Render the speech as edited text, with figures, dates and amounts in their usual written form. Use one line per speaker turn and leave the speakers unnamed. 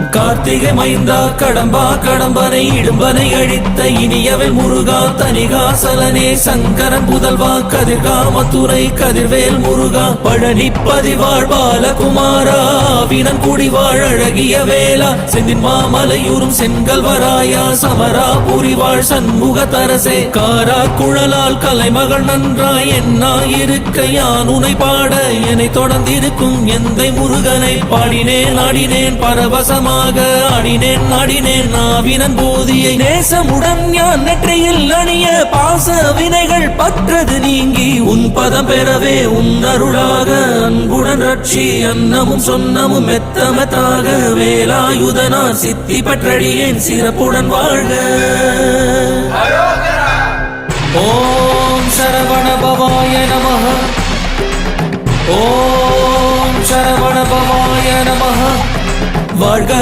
கார்த்திகை மைந்தா கடம்பா கடம்பனை இடும்பனை அழித்த இனியவன் முருகா தனிகாசலனே சங்கரன் புதல்வா கதிர்காமத்துறை கதிர்வேல் முருகா பழனி பதிவாழ் பாலகுமாரா வினன் குடிவாழ் அழகிய வேளா செந்தின் மாமலையூரும் செங்கல்வராயா சமரா புரிவாழ் சண்முக தரசே காரா குழலால் கலைமகள் நன்றாய் என்னாயிருக்க யான் உனை பாட என்னை தொடர்ந்திருக்கும் எந்தை முருகனை பாடினேன் ஆடினேன் பரவசமாக ஆடினேன் நாடினேன் நாவினன் போதியை நேசமுடன் ஞான் நெற்றியில் அணிய பாச வினைகள் பற்றது நீங்கி உன் பதம் பெறவே உன் அருளாக அன்புடன் ரட்சி அன்னமும் சொன்னமும் மெத்தமத்தாக வேலாயுதனார் சித்தி பற்றடியேன் சிறப்புடன் வாழ்க. ஓம் சரவண பவாய நமஹ. ஓம் சரவண பவாய நமஹ. வாழ்க.